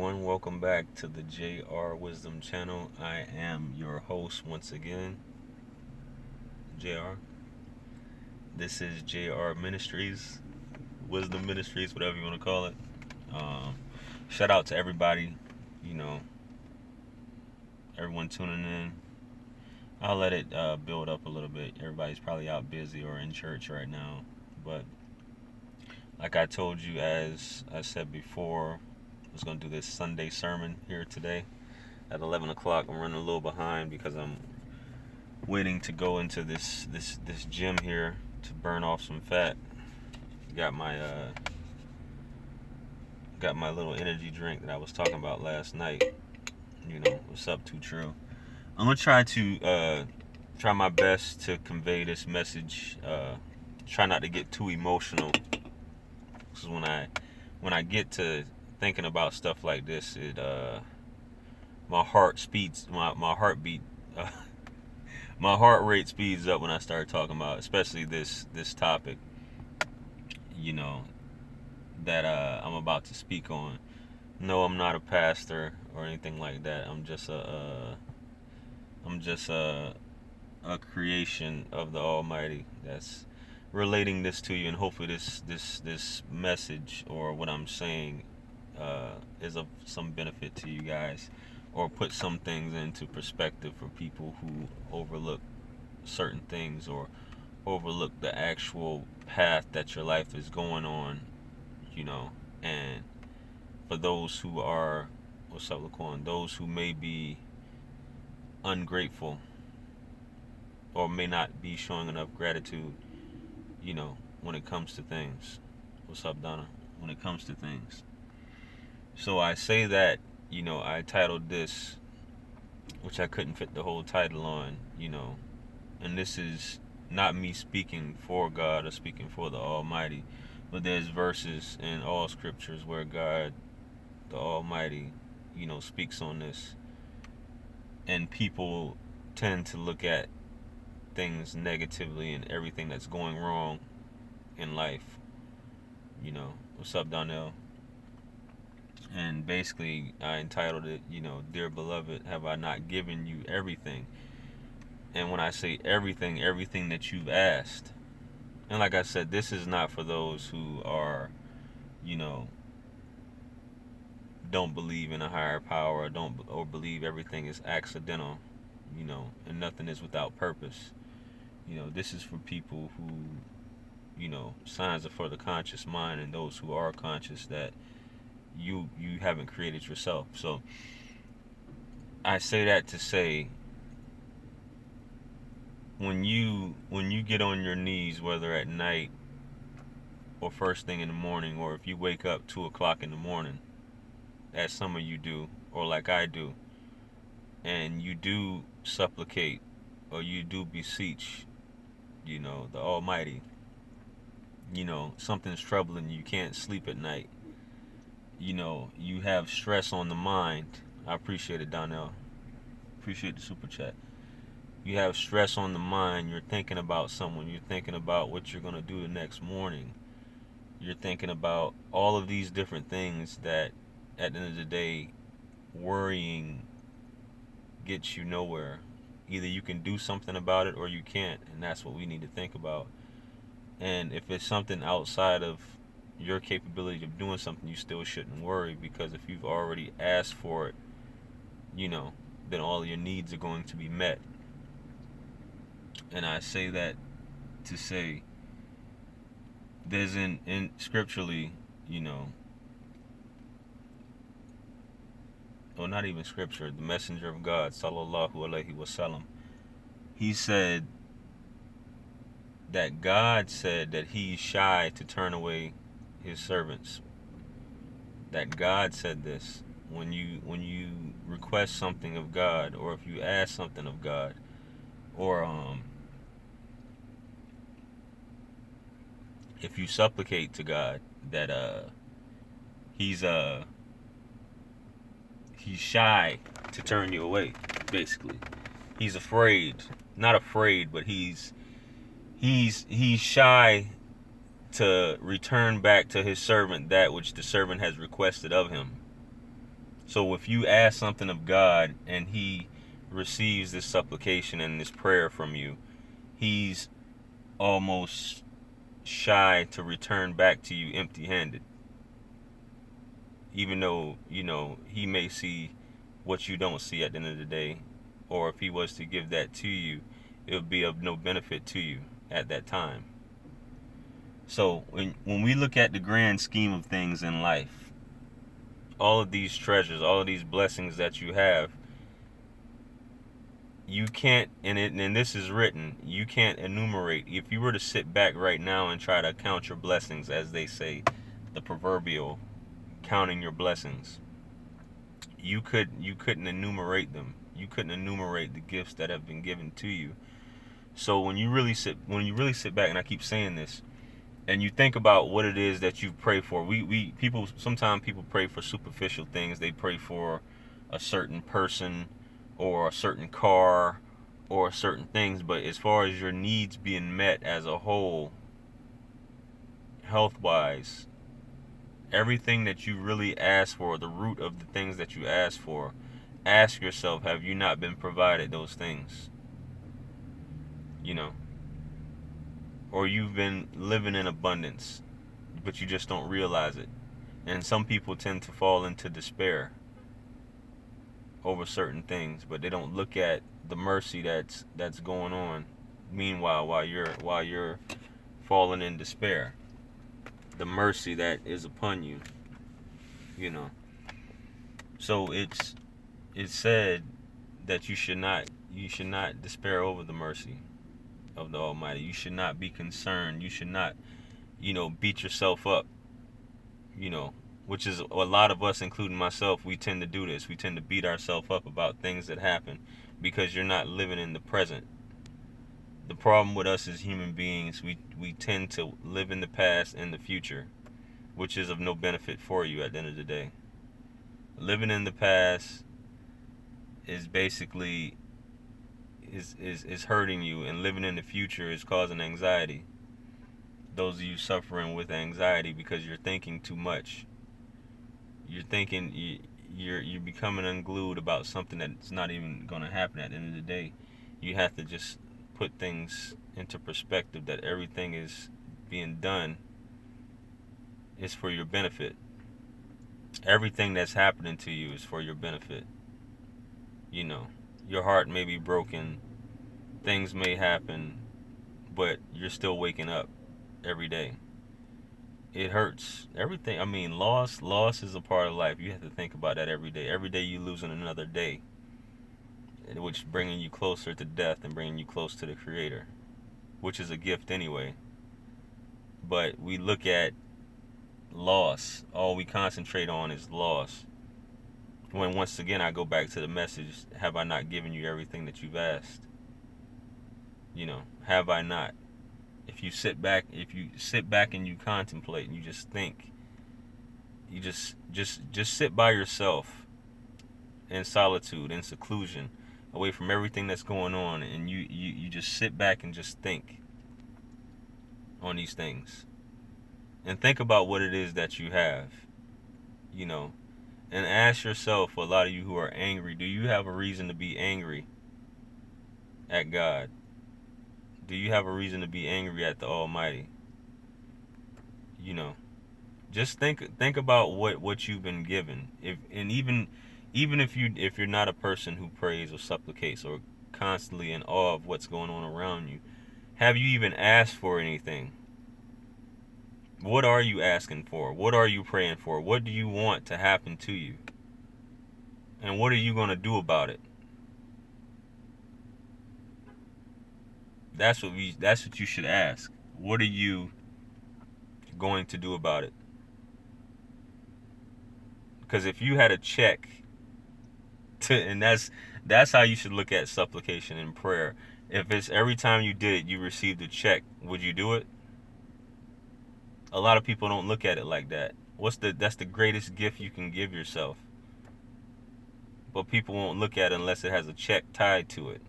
everyone. Welcome back to the JR Wisdom channel. I am your host once again, JR. This is JR Ministries, Wisdom Ministries, whatever you want to call it. Um, Shout out to everybody, you know, everyone tuning in. I'll let it build up a little bit. Everybody's probably out busy or in church right now. But like I told you, as I said before, I was going to do this Sunday sermon here today at 11 o'clock. I'm running a little behind because I'm waiting to go into this gym here to burn off some fat. Got my little energy drink that I was talking about last night. You know, what's up, Too True. I'm gonna try my best to convey this message. Try not to get too emotional, because when I get to thinking about stuff like this, it my heartbeat my heart rate speeds up when I start talking about, especially this topic, you know, that I'm about to speak on. No, I'm not a pastor or anything like that. I'm just a creation of the Almighty that's relating this to you, and hopefully this message or what I'm saying is of some benefit to you guys, or put some things into perspective for people who overlook certain things or overlook the actual path that your life is going on, you know. And for those who are, what's up, Laquan, those who may be ungrateful or may not be showing enough gratitude, you know, when it comes to things. What's up, Donna? When it comes to things. So I say that, you know, I titled this, which I couldn't fit the whole title on, you know, and this is not me speaking for God or speaking for the Almighty, but there's verses in all scriptures where God, the Almighty, you know, speaks on this, and people tend to look at things negatively and everything that's going wrong in life. You know, what's up, Donnell? And basically, I entitled it, you know, Dear Beloved, have I not given you everything? And when I say everything, everything that you've asked. And like I said, this is not for those who are, you know, don't believe in a higher power, or believe everything is accidental, you know, and nothing is without purpose. You know, this is for people who, you know, signs are for the conscious mind and those who are conscious that you haven't created yourself. So I say that to say, when you get on your knees, whether at night or first thing in the morning, or if you wake up 2 o'clock in the morning, as some of you do, or like I do, and you do supplicate or you do beseech, you know, the Almighty, you know, something's troubling you, can't sleep at night, you know, you have stress on the mind. I appreciate it, Donnell. Appreciate the super chat. You have stress on the mind. You're thinking about someone. You're thinking about what you're going to do the next morning. You're thinking about all of these different things that, at the end of the day, worrying gets you nowhere. Either you can do something about it or you can't, and that's what we need to think about. And if it's something outside of your capability of doing something, you still shouldn't worry, because if you've already asked for it, you know, then all your needs are going to be met. And I say that to say, there's in scripturally, you know, or not even scripture, the messenger of God, sallallahu alaihi wasallam, he said that God said that he's shy to turn away his servants. That God said this. When you request something of God, or if you ask something of God, or if you supplicate to God, that he's shy to turn you away. Basically, he's afraid, not afraid, but he's shy to return back to his servant that which the servant has requested of him. So if you ask something of God and he receives this supplication and this prayer from you, he's almost shy to return back to you empty-handed. Even though, he may see what you don't see at the end of the day. Or if he was to give that to you, it would be of no benefit to you at that time. So when we look at the grand scheme of things in life, all of these treasures, all of these blessings that you have, you can't, and this is written, you can't enumerate. If you were to sit back right now and try to count your blessings, as they say, the proverbial counting your blessings, you couldn't enumerate them. You couldn't enumerate the gifts that have been given to you. So when you really sit back, and I keep saying this, and you think about what it is that you pray for. Sometimes people pray for superficial things. They pray for a certain person or a certain car or certain things, but as far as your needs being met as a whole, health wise, everything that you really ask for, the root of the things that you ask for, ask yourself, have you not been provided those things? Or you've been living in abundance, but you just don't realize it. And some people tend to fall into despair over certain things, but they don't look at the mercy that's going on. Meanwhile, while you're falling in despair, the mercy that is upon you. So it's said that you should not despair over the mercy of the Almighty. You should not be concerned. You should not, beat yourself up. Which is a lot of us, including myself, we tend to do this. We tend to beat ourselves up about things that happen because you're not living in the present. The problem with us as human beings, we tend to live in the past and the future, which is of no benefit for you at the end of the day. Living in the past is basically is hurting you, and living in the future is causing anxiety. Those of you suffering with anxiety because you're thinking too much. You're thinking you're becoming unglued about something that's not even going to happen at the end of the day. You have to just put things into perspective that everything is being done is for your benefit. Everything that's happening to you is for your benefit. Your heart may be broken, things may happen, but you're still waking up every day. It hurts. Everything. I mean, loss is a part of life. You have to think about that every day. Every day you losing another day, which bringing you closer to death and bringing you close to the Creator, which is a gift anyway. But we look at loss. All we concentrate on is loss. When once again I go back to the message, have I not given you everything that you've asked? Have I not? If you sit back and you contemplate and you just think, you just sit by yourself in solitude, in seclusion, away from everything that's going on, and you just sit back and just think on these things. And think about what it is that you have, and ask yourself, a lot of you who are angry, do you have a reason to be angry at God? Do you have a reason to be angry at the Almighty? Just think about what you've been given. Even if you're not a person who prays or supplicates or constantly in awe of what's going on around you, have you even asked for anything? What are you asking for? What are you praying for? What do you want to happen to you? And what are you going to do about it? That's what you should ask. What are you going to do about it? Because if you had a check and that's how you should look at supplication and prayer. If it's every time you did it you received a check, would you do it? A lot of people don't look at it like that. That's the greatest gift you can give yourself. But people won't look at it unless it has a check tied to it.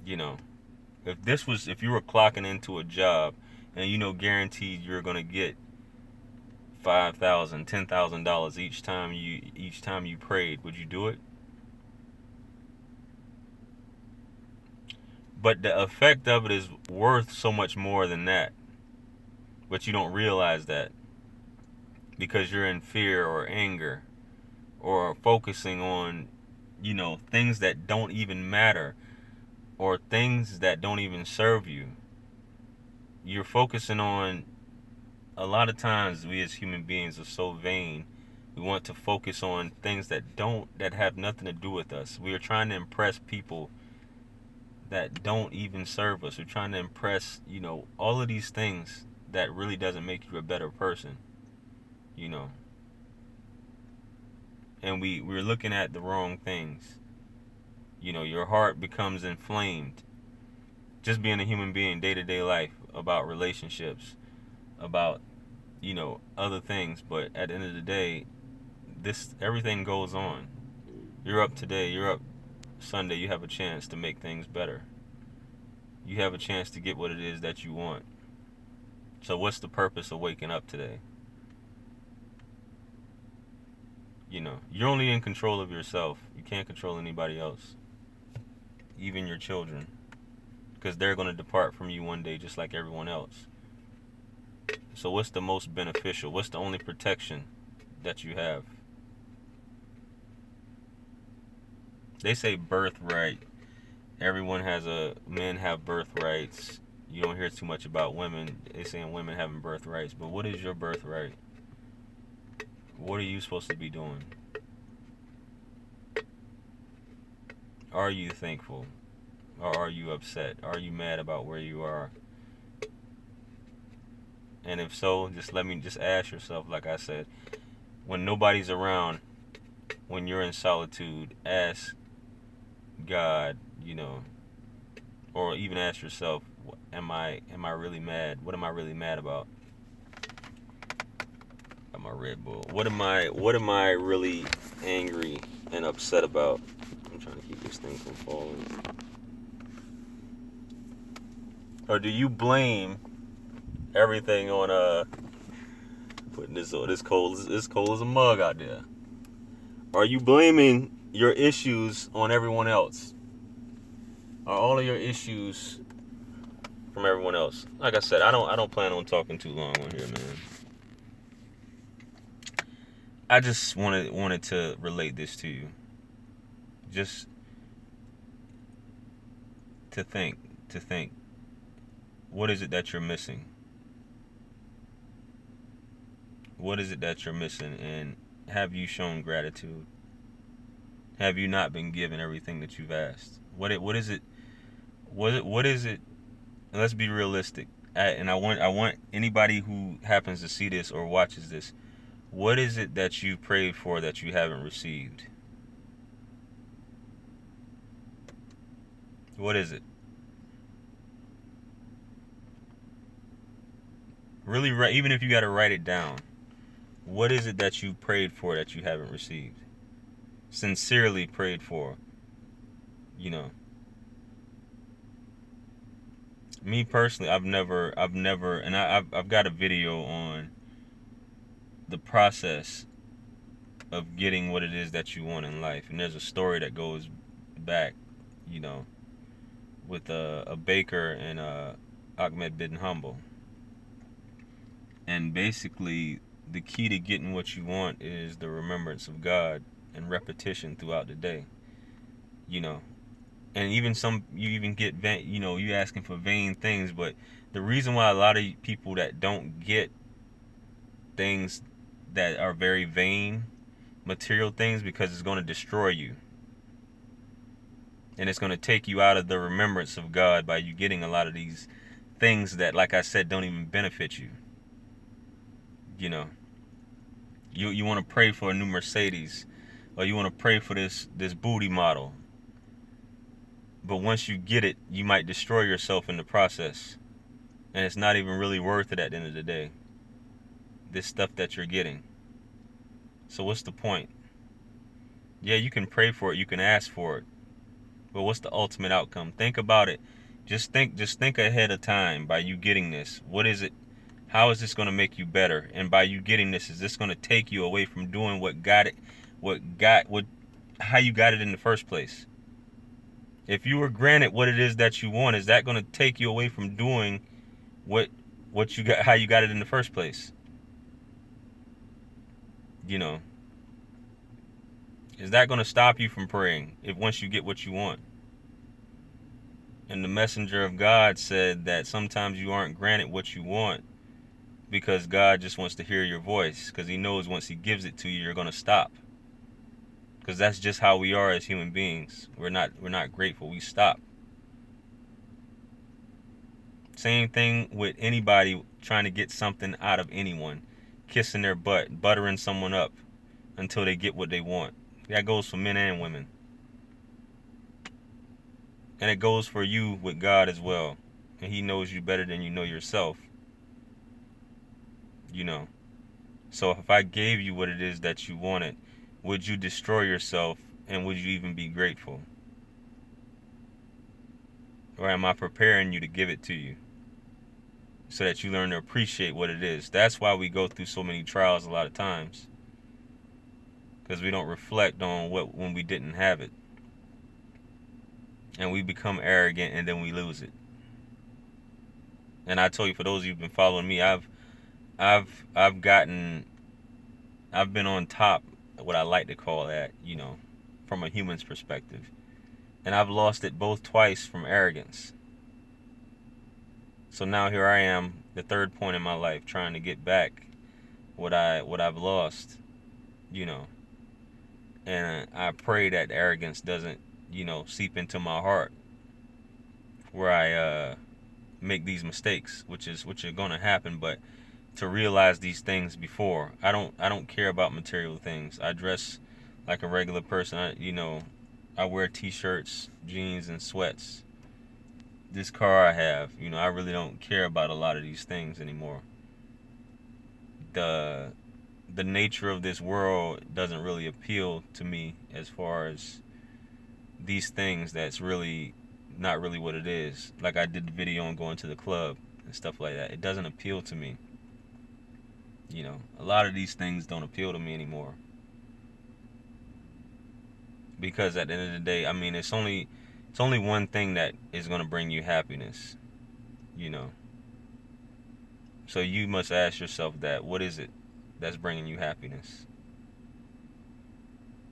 If you were clocking into a job and guaranteed you're going to get $5,000, $10,000 each time you prayed, would you do it? But the effect of it is worth so much more than that. But you don't realize that because you're in fear or anger or focusing on, things that don't even matter or things that don't even serve you. You're focusing on, a lot of times we as human beings are so vain. We want to focus on things that have nothing to do with us. We are trying to impress people that don't even serve us. We're trying to impress, all of these things that really doesn't make you a better person, and we're looking at the wrong things. Your heart becomes inflamed just being a human being, day-to-day life, about relationships, about other things. But at the end of the day, everything goes on. You're up today, you're up Sunday, you have a chance to make things better. You have a chance to get what it is that you want. So what's the purpose of waking up today? You're only in control of yourself. You can't control anybody else, even your children, because they're going to depart from you one day just like everyone else. So what's the most beneficial? What's the only protection that you have? They say birthright. Men have birthrights. You don't hear too much about women. They're saying women having birthrights. But what is your birthright? What are you supposed to be doing? Are you thankful? Or are you upset? Are you mad about where you are? And if so, just ask yourself, like I said, when nobody's around, when you're in solitude, ask God, or even ask yourself, am I really mad? What am I really mad about? Got my Red Bull. What am I really angry and upset about? I'm trying to keep this thing from falling. Or do you blame everything on putting this on? It's cold as a mug out there. Are you blaming your issues on everyone else? Are all of your issues from everyone else? Like I said, I don't plan on talking too long on here, man. I just wanted to relate this to you. Just to think. What is it that you're missing? What is it that you're missing? And have you shown gratitude? Have you not been given everything that you've asked? What is it? What is it? Let's be realistic. I want anybody who happens to see this or watches this. What is it that you prayed for that you haven't received? What is it? Really, even if you got to write it down. What is it that you prayed for that you haven't received? Sincerely prayed for. Me personally, I've never, and I've got a video on the process of getting what it is that you want in life. And there's a story that goes back, with a baker and Ahmed bin Hanbal. And basically, the key to getting what you want is the remembrance of God and repetition throughout the day. And even you even get you asking for vain things, but the reason why a lot of people that don't get things that are very vain, material things, because it's going to destroy you. And it's going to take you out of the remembrance of God by you getting a lot of these things that, like I said, don't even benefit you. You want to pray for a new Mercedes, or you want to pray for this booty model. But once you get it, you might destroy yourself in the process. And it's not even really worth it at the end of the day. This stuff that you're getting. So what's the point? Yeah, you can pray for it, you can ask for it. But what's the ultimate outcome? Think about it. Just think ahead of time by you getting this. What is it? How is this going to make you better? And by you getting this, is this going to take you away from doing how you got it in the first place? If you were granted what it is that you want, is that going to take you away from doing what you got, how you got it in the first place? You know, is that going to stop you from praying if once you get what you want? And the messenger of God said that sometimes you aren't granted what you want because God just wants to hear your voice, because he knows once he gives it to you, you're going to stop. Because that's just how we are as human beings. We're not grateful. We stop. Same thing with anybody trying to get something out of anyone. Kissing their butt, buttering someone up until they get what they want. That goes for men and women. And it goes for you with God as well. And he knows you better than you know yourself. You know. So if I gave you what it is that you wanted, would you destroy yourself, and would you even be grateful? Or am I preparing you to give it to you so that you learn to appreciate what it is? That's why we go through so many trials a lot of times, because we don't reflect on when we didn't have it. And we become arrogant, and then we lose it. And I told you, for those of you who've been following me, I've been on top, what I like to call that, from a human's perspective. And I've lost it both twice from arrogance. So now here I am, the third point in my life, trying to get back what I've lost, And I pray that arrogance doesn't, seep into my heart, where I make these mistakes, which are gonna happen. But to realize these things before, I don't care about material things. I dress like a regular person. I wear t-shirts, jeans, and sweats. This car I have, I really don't care about a lot of these things anymore. The nature of this world doesn't really appeal to me, as far as these things that's really not really what it is. Like I did the video on going to the club and stuff like that. It doesn't appeal to me. A lot of these things don't appeal to me anymore. Because at the end of the day, it's only one thing that is going to bring you happiness. So you must ask yourself that. What is it that's bringing you happiness?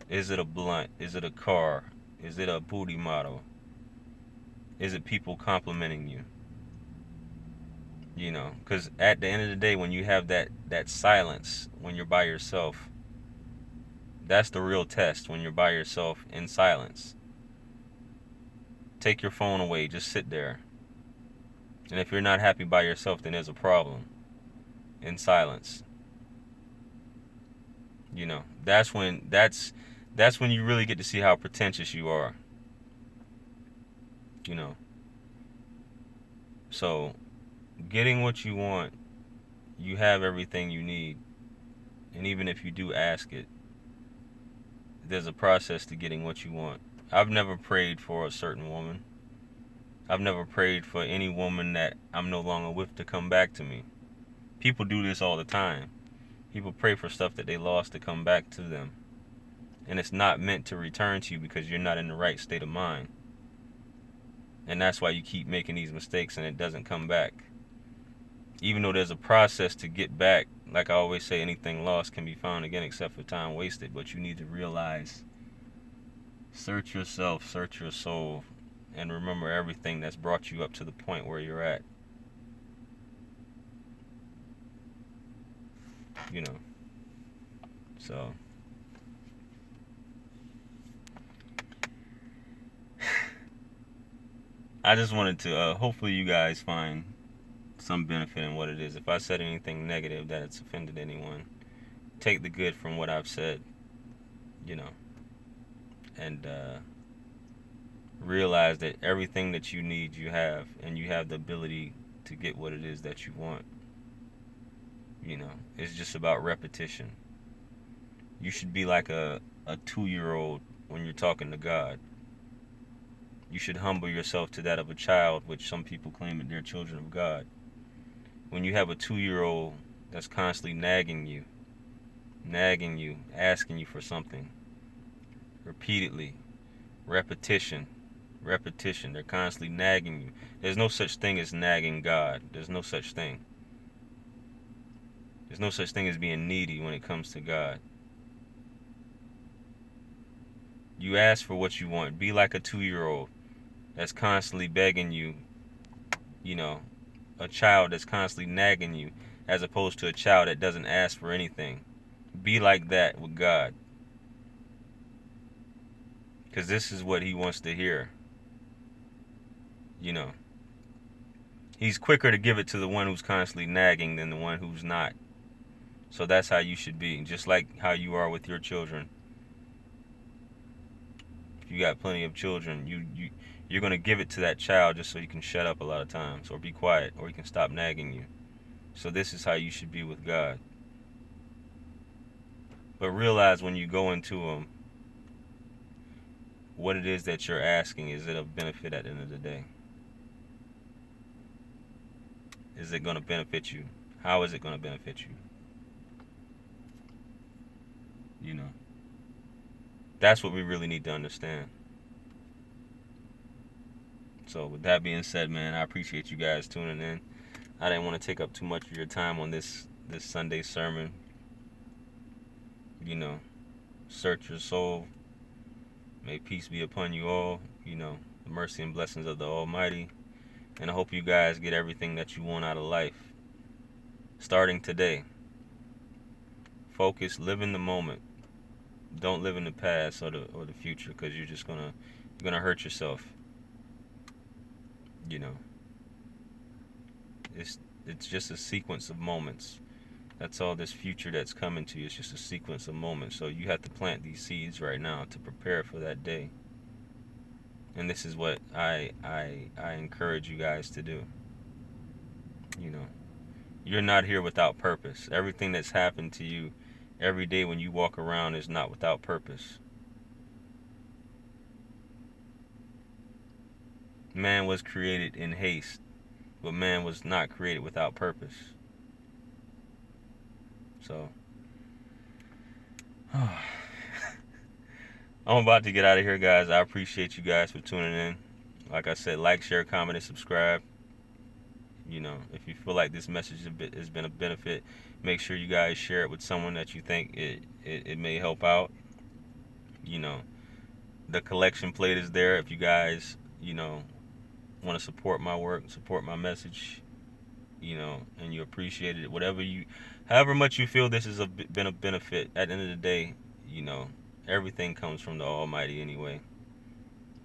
Is it a blunt? Is it a car? Is it a booty model? Is it people complimenting you? Because at the end of the day, when you have that silence, when you're by yourself, that's the real test. When you're by yourself in silence, take your phone away, just sit there. And if you're not happy by yourself, then there's a problem. In silence, that's when you really get to see how pretentious you are. So getting what you want, you have everything you need. And even if you do ask it, there's a process to getting what you want. I've never prayed for a certain woman. I've never prayed for any woman that I'm no longer with to come back to me. People do this all the time. People pray for stuff that they lost to come back to them. And it's not meant to return to you because you're not in the right state of mind. And that's why you keep making these mistakes and it doesn't come back. Even though there's a process to get back, like I always say, anything lost can be found again except for time wasted. But you need to realize, search yourself, search your soul, and remember everything that's brought you up to the point where you're at. So I just wanted to hopefully you guys find some benefit in what it is. If I said anything negative that it's offended anyone, take the good from what I've said, and realize that everything that you need you have, and you have the ability to get what it is that you want. It's just about repetition. You should be like a 2-year-old when you're talking to God. You should humble yourself to that of a child, which some people claim that they're children of God. When you have a 2-year-old that's constantly nagging you, asking you for something repeatedly, repetition, they're constantly nagging you. There's no such thing as nagging God. There's no such thing. There's no such thing as being needy when it comes to God. You ask for what you want. Be like a 2-year-old that's constantly begging you, you know, a child that's constantly nagging you, as opposed to a child that doesn't ask for anything. Be like that with God. Because this is what he wants to hear. You know, he's quicker to give it to the one who's constantly nagging than the one who's not. So that's how you should be, just like how you are with your children. If you got plenty of children, you're going to give it to that child just so you can shut up a lot of times, or be quiet, or he can stop nagging you. So this is how you should be with God. But realize when you go into him, what it is that you're asking, is it of benefit at the end of the day? Is it going to benefit you? How is it going to benefit you? You know, that's what we really need to understand. So with that being said, man, I appreciate you guys tuning in. I didn't want to take up too much of your time on this Sunday sermon. You know, search your soul. May peace be upon you all. You know, the mercy and blessings of the Almighty. And I hope you guys get everything that you want out of life. Starting today. Focus, live in the moment. Don't live in the past or the future, because you're gonna hurt yourself. You know, it's just a sequence of moments. That's all this future that's coming to you. It's just a sequence of moments. So you have to plant these seeds right now to prepare for that day. And this is what I encourage you guys to do. You know, you're not here without purpose. Everything that's happened to you every day when you walk around is not without purpose. Man was created in haste, but man was not created without purpose. So, I'm about to get out of here, guys. I appreciate you guys for tuning in. Like I said, like, share, comment, and subscribe. You know, if you feel like this message has been a benefit, make sure you guys share it with someone that you think it may help out. You know, the collection plate is there if you guys, you know, want to support my work, support my message, you know, and you appreciate it. However much you feel this has been a benefit, at the end of the day, you know, everything comes from the Almighty anyway.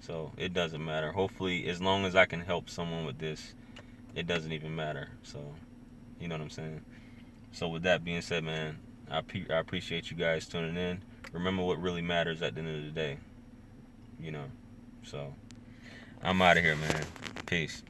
So it doesn't matter. Hopefully, as long as I can help someone with this, it doesn't even matter. So, you know what I'm saying? So with that being said, man, I appreciate you guys tuning in. Remember what really matters at the end of the day. You know, so I'm out of here, man. Peace.